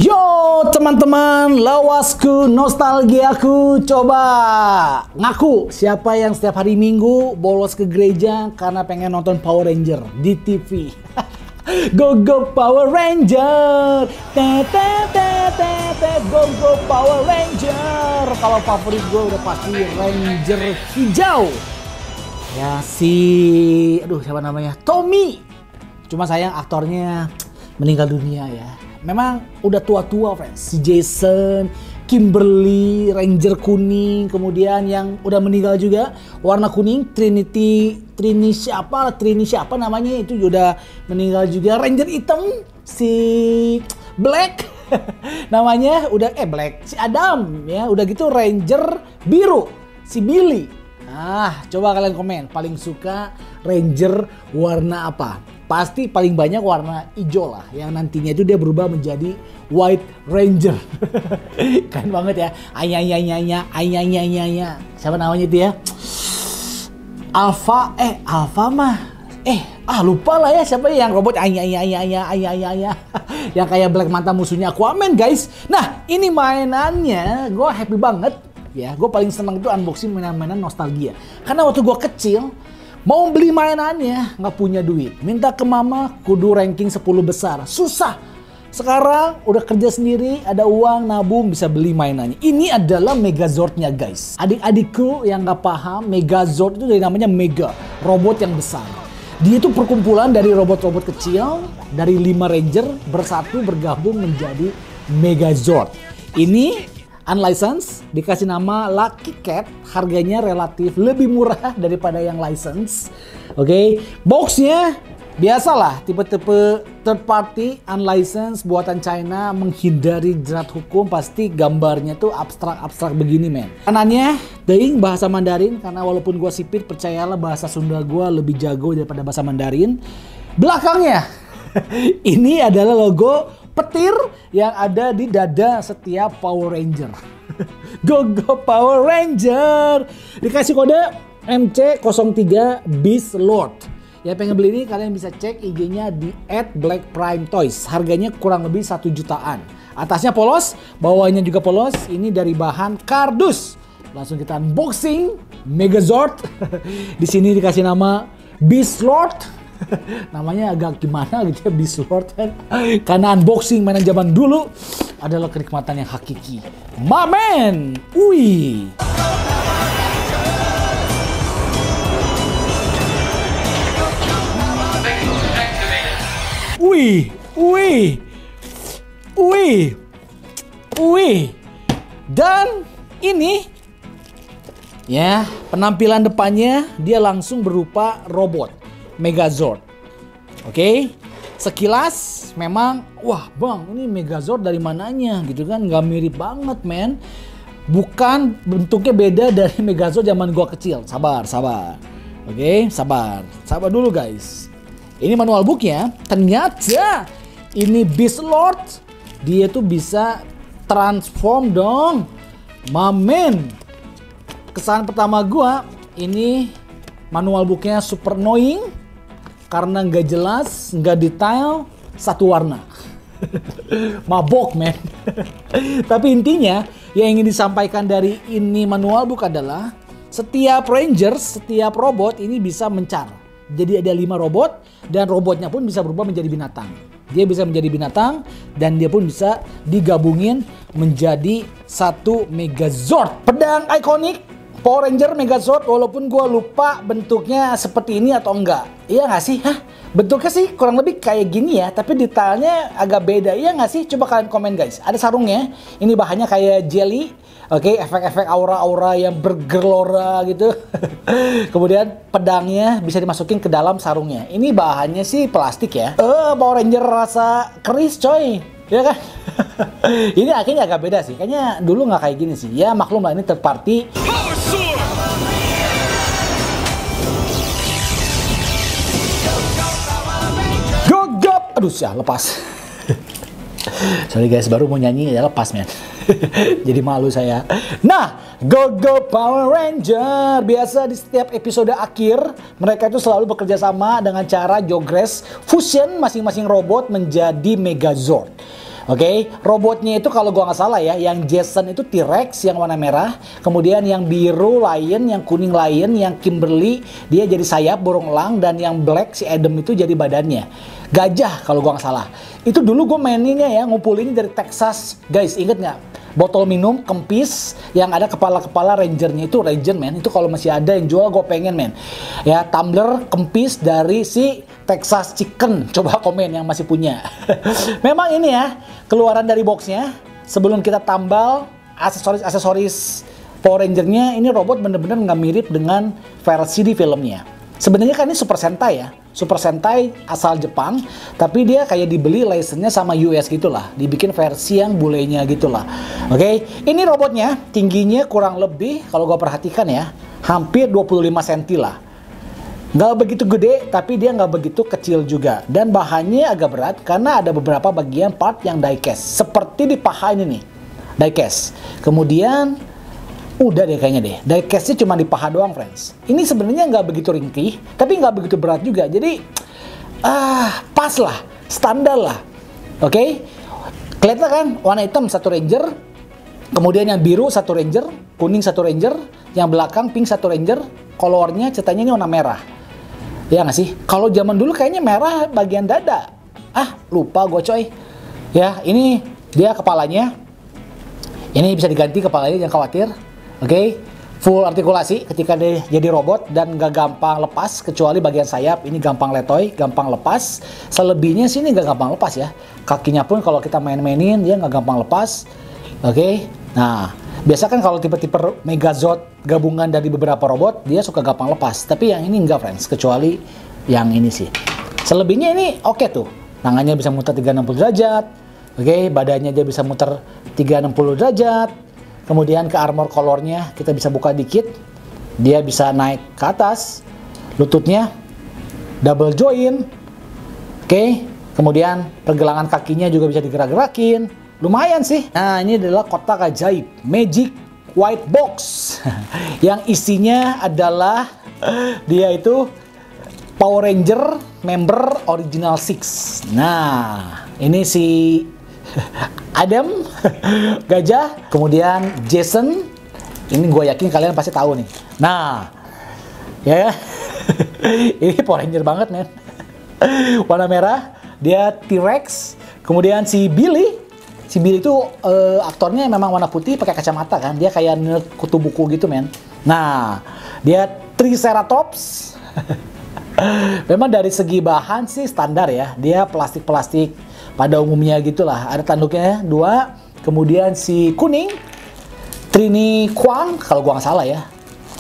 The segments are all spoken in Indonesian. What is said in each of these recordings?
Yo teman-teman, lawasku, nostalgiaku, coba ngaku siapa yang setiap hari Minggu bolos ke gereja karena pengen nonton Power Ranger di TV. Go go Power Ranger, go go Power Ranger. Kalau favorit gue udah pasti Ranger hijau. Ya siapa namanya? Tommy. Cuma sayang aktornya meninggal dunia ya. Memang udah tua-tua friends, si Jason, Kimberly, Ranger kuning, kemudian yang udah meninggal juga warna kuning, Trini siapa namanya itu udah meninggal juga. Ranger hitam si Black namanya udah Black, si Adam ya, udah gitu Ranger biru si Billy. Nah, coba kalian komen paling suka Ranger warna apa? Pasti paling banyak warna hijau lah, yang nantinya itu dia berubah menjadi White Ranger. Keren banget ya. Ayanya. Siapa namanya itu ya? Alpha mah. Lupa lah ya siapa yang robot ayanya. Yang kayak Black mantan musuhnya Aquaman, guys. Nah, ini mainannya gue happy banget ya. Gue paling seneng itu unboxing mainan-mainan nostalgia. Karena waktu gue kecil mau beli mainannya nggak punya duit, minta ke mama kudu ranking 10 besar, susah. Sekarang udah kerja sendiri, ada uang nabung, bisa beli mainannya. Ini adalah Megazord-nya guys. Adik-adikku yang nggak paham, Megazord itu dari namanya Mega, robot yang besar. Dia itu perkumpulan dari robot-robot kecil, dari 5 Ranger bersatu bergabung menjadi Megazord. Ini unlicensed, dikasih nama Lucky Cat, harganya relatif lebih murah daripada yang license. Oke, boxnya biasalah, tipe-tipe third party, unlicensed, buatan China, menghindari jerat hukum, pasti gambarnya tuh abstrak-abstrak begini men. Kanannya teuing bahasa Mandarin, karena walaupun gua sipit, percayalah bahasa Sunda gua lebih jago daripada bahasa Mandarin. Belakangnya, ini adalah logo petir yang ada di dada setiap Power Ranger. Go go Power Ranger. Dikasih kode MC03 Beast Lord. Ya pengen beli ini kalian bisa cek IG-nya di @blackprime_toys. Harganya kurang lebih 1 jutaan. Atasnya polos, bawahnya juga polos. Ini dari bahan kardus. Langsung kita unboxing Megazord. Di sini dikasih nama Beast Lord. Namanya agak gimana gitu ya, Beast Lord kan. Karena unboxing mainan zaman dulu adalah kenikmatan yang hakiki. Mamen! Wih! Wih! Dan ini ya, penampilan depannya dia langsung berupa robot Megazord. Oke. Sekilas memang wah bang, ini Megazord dari mananya gitu kan, nggak mirip banget men. Bukan, bentuknya beda dari Megazord zaman gua kecil. Sabar. Oke, sabar dulu guys. Ini manual booknya, ternyata ini Beast Lord, dia tuh bisa transform dong. Mamen. Kesan pertama gua, ini manual booknya super annoying. Karena nggak jelas, nggak detail, satu warna. Mabok men. Tapi intinya yang ingin disampaikan dari ini manual book adalah setiap Rangers, setiap robot ini bisa mencar. Jadi ada 5 robot dan robotnya pun bisa berubah menjadi binatang. Dia bisa menjadi binatang dan dia pun bisa digabungin menjadi satu Megazord. Pedang ikonik Power Ranger Megazord, walaupun gue lupa bentuknya seperti ini atau enggak. Iya nggak sih? Bentuknya sih kurang lebih kayak gini ya, tapi detailnya agak beda. Iya nggak sih? Coba kalian komen guys. Ada sarungnya, ini bahannya kayak jelly. Oke, efek-efek aura-aura yang bergelora gitu. Kemudian pedangnya bisa dimasukin ke dalam sarungnya. Ini bahannya sih plastik ya. Power Ranger rasa keris coy. Ya kan? Ini akhirnya agak beda sih. Kayaknya dulu nggak kayak gini sih. Ya maklum lah, ini third party. Gogop. Aduh ya lepas. Sorry guys, baru mau nyanyi ya lepas men. Jadi malu saya. Nah, Go Go Power Ranger. Biasa di setiap episode akhir mereka itu selalu bekerja sama dengan cara jogres fusion masing-masing robot menjadi Megazord. Oke, robotnya itu kalau gua nggak salah ya, yang Jason itu T-Rex yang warna merah, kemudian yang biru Lion, yang kuning Lion, yang Kimberly dia jadi sayap burung elang, dan yang black si Adam itu jadi badannya gajah kalau gua nggak salah. Itu dulu gue maininnya ya, ngumpulin dari Texas, guys, inget nggak? Botol minum, kempis, yang ada kepala-kepala rangernya itu Ranger, men. Itu kalau masih ada yang jual, gue pengen, men. Ya, tumbler, kempis dari si Texas Chicken. Coba komen yang masih punya. Memang ini ya, keluaran dari boxnya. Sebelum kita tambal aksesoris Power Ranger-nya, ini robot bener-bener nggak mirip dengan versi di filmnya. Sebenarnya kan ini Super Sentai ya, Super Sentai asal Jepang, tapi dia kayak dibeli license-nya sama US gitulah, dibikin versi yang bulenya gitulah. Oke, ini robotnya tingginya kurang lebih kalau gue perhatikan ya, hampir 25 cm lah. Nggak begitu gede, tapi dia nggak begitu kecil juga. Dan bahannya agak berat karena ada beberapa bagian part yang diecast, seperti di paha ini nih, diecast. Kemudian udah deh kayaknya deh, diecastnya cuma di paha doang, friends. Ini sebenarnya nggak begitu ringkih, tapi nggak begitu berat juga. Jadi pas lah, standar lah. Oke, kelihatan kan warna hitam satu Ranger, kemudian yang biru satu Ranger, kuning satu Ranger, yang belakang pink satu Ranger. Kolornya ceritanya ini warna merah. Ya nggak sih? Kalau zaman dulu kayaknya merah bagian dada. Lupa gue coy. Ya, ini dia kepalanya. Ini bisa diganti kepalanya, jangan khawatir. Oke, full artikulasi ketika dia jadi robot dan nggak gampang lepas, kecuali bagian sayap ini gampang letoy, gampang lepas. Selebihnya sih ini nggak gampang lepas ya. Kakinya pun kalau kita main-mainin dia nggak gampang lepas. Oke, nah biasa kan kalau tipe-tipe Megazord gabungan dari beberapa robot dia suka gampang lepas, tapi yang ini nggak, friends, kecuali yang ini sih. Selebihnya ini oke tuh, tangannya bisa muter 360 derajat. Oke, badannya dia bisa muter 360 derajat. Kemudian ke armor colornya kita bisa buka dikit, dia bisa naik ke atas, lututnya double join. Oke, kemudian pergelangan kakinya juga bisa digerak-gerakin, lumayan sih. Nah, ini adalah kotak ajaib Magic White Box yang isinya adalah dia itu Power Ranger member Original Six. Nah, ini si Adam, gajah, kemudian Jason. Ini gue yakin kalian pasti tahu nih. Nah, ya, ini Power Ranger banget, men. Warna merah, dia T-Rex. Kemudian si Billy itu aktornya memang warna putih, pakai kacamata kan. Dia kayak nerd kutu buku gitu, men. Nah, dia Triceratops. Memang dari segi bahan sih standar ya. Dia plastik-plastik pada umumnya gitulah. Ada tanduknya 2. Kemudian si kuning Trini Kwang kalau gua nggak salah ya.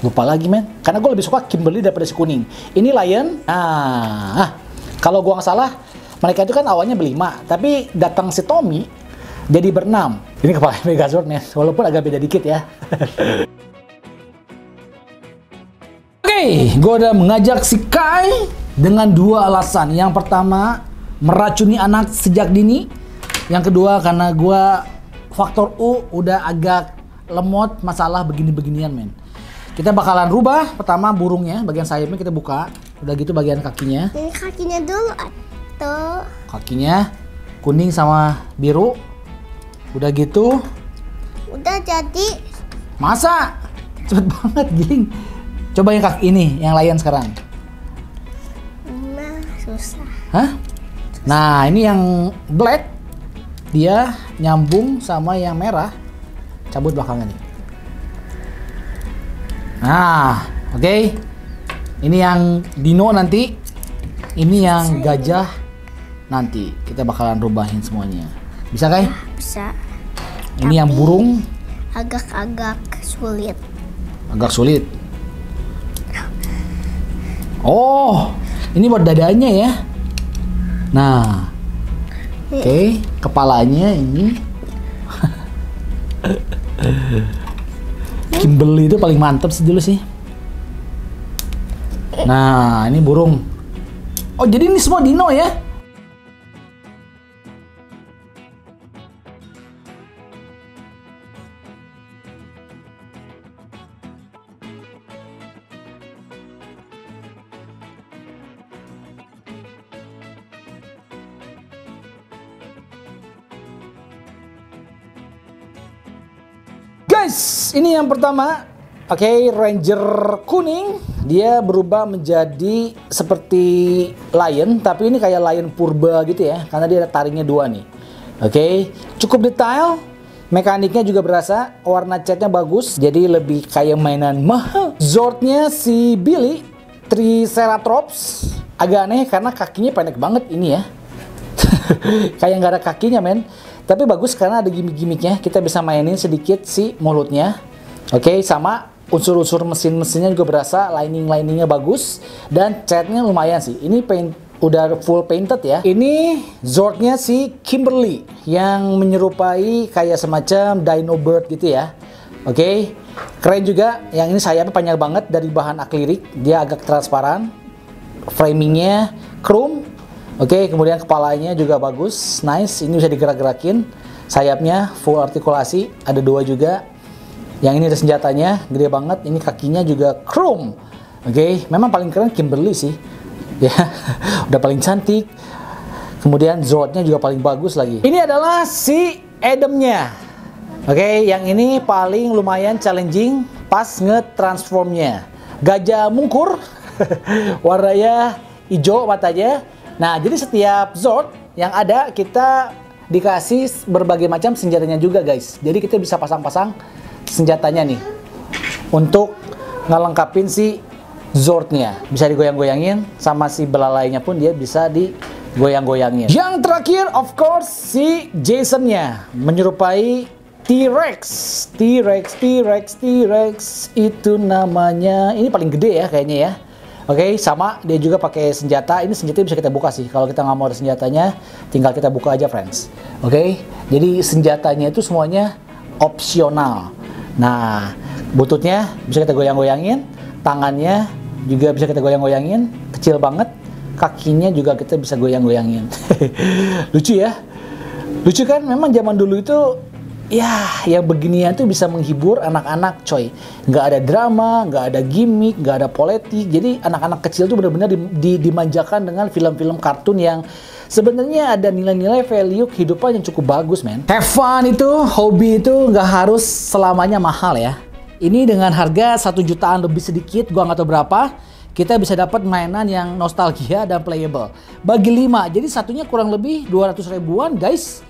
Lupa lagi, men. Karena gue lebih suka Kimberly daripada si kuning. Ini Lion. Kalau gua nggak salah mereka itu kan awalnya berlima, tapi datang si Tommy jadi berenam. Ini kepala Megazord, men. Walaupun agak beda dikit ya. Oke, gue udah mengajak si Kai dengan 2 alasan. Yang pertama, meracuni anak sejak dini. Yang kedua, karena gue faktor U udah agak lemot masalah begini-beginian, men. Kita bakalan rubah. Pertama burungnya, bagian sayapnya kita buka. Udah gitu bagian kakinya. Ini kakinya dulu atau? Kakinya kuning sama biru. Udah gitu. Udah jadi. Masa? Cepet banget, giling. Coba yang kaki ini, yang Lion sekarang. Nah, susah. Hah? Nah, ini yang black. Dia nyambung sama yang merah. Cabut belakangnya nih. Nah, oke. Ini yang dino nanti. Ini yang gajah nanti. Kita bakalan rubahin semuanya. Bisa, Kai? Bisa. Ini yang burung. Agak-agak sulit. Agak sulit. Oh, ini buat dadanya ya. Nah, oke, kepalanya ini. Kimberly itu paling mantep sih dulu sih. Nah, ini burung. Oh, jadi ini semua dino ya? Nice. Ini yang pertama. Oke, Ranger kuning. Dia berubah menjadi seperti lion, tapi ini kayak lion purba gitu ya, karena dia ada taringnya 2 nih. Oke, cukup detail. Mekaniknya juga berasa. Warna catnya bagus, jadi lebih kayak mainan mahal. Zordnya si Billy Triceratops. Agak aneh karena kakinya pendek banget ini ya. Kayak nggak ada kakinya men. Tapi bagus karena ada gimmick-gimmicknya. Kita bisa mainin sedikit si mulutnya. Oke, sama unsur-unsur mesin-mesinnya juga berasa. Lining-liningnya bagus. Dan catnya lumayan sih. Ini udah full painted ya. Ini Zordnya si Kimberly yang menyerupai kayak semacam Dino Bird gitu ya. Oke, keren juga. Yang ini sayapnya panjang banget dari bahan akrilik. Dia agak transparan. Framingnya chrome. Oke, kemudian kepalanya juga bagus, nice. Ini bisa digerak-gerakin. Sayapnya full artikulasi, ada 2 juga. Yang ini ada senjatanya, gede banget. Ini kakinya juga chrome. Oke, memang paling keren Kimberly sih. Ya, udah paling cantik. Kemudian Zordnya juga paling bagus lagi. Ini adalah si Adamnya. Oke, yang ini paling lumayan challenging pas nge-transformnya. Gajah mungkur, warnanya hijau matanya. Nah, jadi setiap Zord yang ada kita dikasih berbagai macam senjatanya juga guys. Jadi kita bisa pasang-pasang senjatanya nih untuk ngelengkapin si Zordnya. Bisa digoyang-goyangin, sama si belalainya pun dia bisa digoyang-goyangin. Yang terakhir of course si Jasonnya, menyerupai T-Rex. T-Rex itu namanya. Ini paling gede ya kayaknya ya. Oke, sama dia juga pakai senjata. Ini senjata bisa kita buka sih. Kalau kita nggak mau ada senjatanya, tinggal kita buka aja, friends. Oke, jadi senjatanya itu semuanya opsional. Nah, bututnya bisa kita goyang-goyangin, tangannya juga bisa kita goyang-goyangin, kecil banget. Kakinya juga kita bisa goyang-goyangin. Lucu ya? Lucu kan? Memang zaman dulu itu ya, yang beginian tuh bisa menghibur anak-anak coy. Nggak ada drama, nggak ada gimmick, nggak ada politik. Jadi anak-anak kecil tuh benar-benar dimanjakan dengan film-film kartun yang sebenarnya ada nilai-nilai value kehidupan yang cukup bagus, men. Have fun itu, hobi itu nggak harus selamanya mahal ya. Ini dengan harga 1 jutaan lebih sedikit, gua nggak tahu berapa, kita bisa dapat mainan yang nostalgia dan playable. Bagi 5, jadi satunya kurang lebih 200 ribuan guys.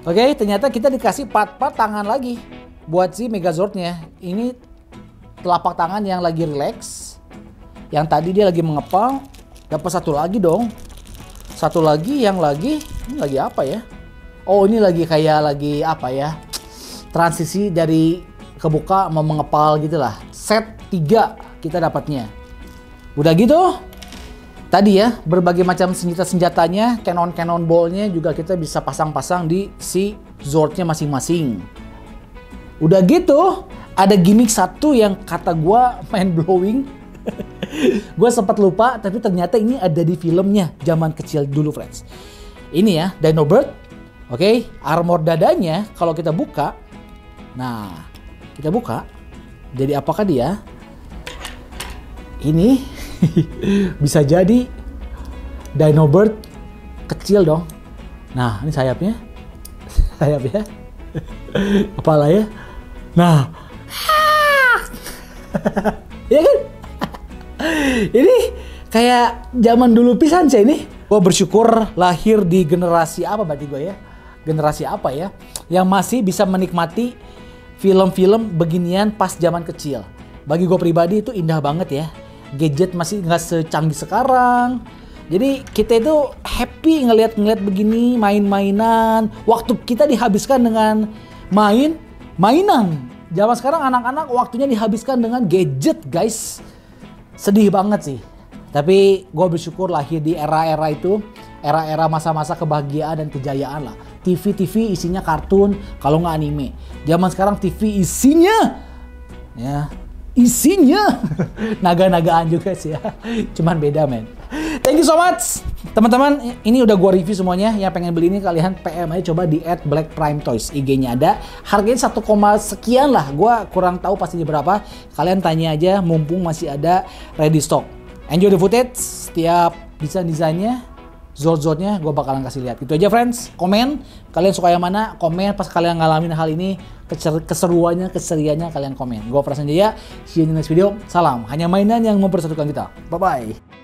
Oke, ternyata kita dikasih part-part tangan lagi buat si Megazordnya. Ini telapak tangan yang lagi relax. Yang tadi dia lagi mengepal. Dapat satu lagi dong. Satu lagi yang lagi, ini lagi apa ya? Oh, ini lagi kayak lagi apa ya? Transisi dari kebuka mau mengepal gitu lah. Set 3 kita dapatnya. Udah gitu. Tadi ya, berbagai macam senjata-senjatanya, cannon ballnya juga kita bisa pasang-pasang di si Zordnya masing-masing. Udah gitu, ada gimmick satu yang kata gua mind blowing. Gua sempat lupa, tapi ternyata ini ada di filmnya zaman kecil dulu, friends. Ini ya, Dino Bird. Oke, armor dadanya kalau kita buka. Nah, kita buka. Jadi apakah dia? Ini bisa jadi Dino Bird kecil dong. Nah, ini sayapnya. Sayapnya. Kepalanya. Nah. Ya kan? Ini kayak zaman dulu pisan sih ini. Gue bersyukur lahir di generasi apa berarti gue ya? Generasi apa ya? Yang masih bisa menikmati film-film beginian pas zaman kecil. Bagi gue pribadi itu indah banget ya. Gadget masih nggak secanggih sekarang. Jadi kita itu happy ngeliat begini, main-mainan. Waktu kita dihabiskan dengan mainan. Zaman sekarang anak-anak waktunya dihabiskan dengan gadget, guys. Sedih banget sih. Tapi gue bersyukur lahir di era-era itu. Era-era masa-masa kebahagiaan dan kejayaan lah. TV isinya kartun, kalau nggak anime. Zaman sekarang TV isinya naga-nagaan juga sih ya. Cuman beda, men. Thank you so much teman-teman. Ini udah gua review semuanya. Yang pengen beli ini kalian PM aja coba di @blackprime_toys. IG-nya ada. Harganya 1, sekian lah. Gua kurang tahu pastinya berapa. Kalian tanya aja mumpung masih ada ready stock. Enjoy the footage. Setiap desainnya, Zord-Zordnya gue bakalan kasih lihat. Gitu aja, friends. Komen kalian suka yang mana. Komen pas kalian ngalamin hal ini. keseruannya, keseriannya kalian komen. Gue Prasanjaya, see you in the next video. Salam, hanya mainan yang mempersatukan kita. Bye-bye.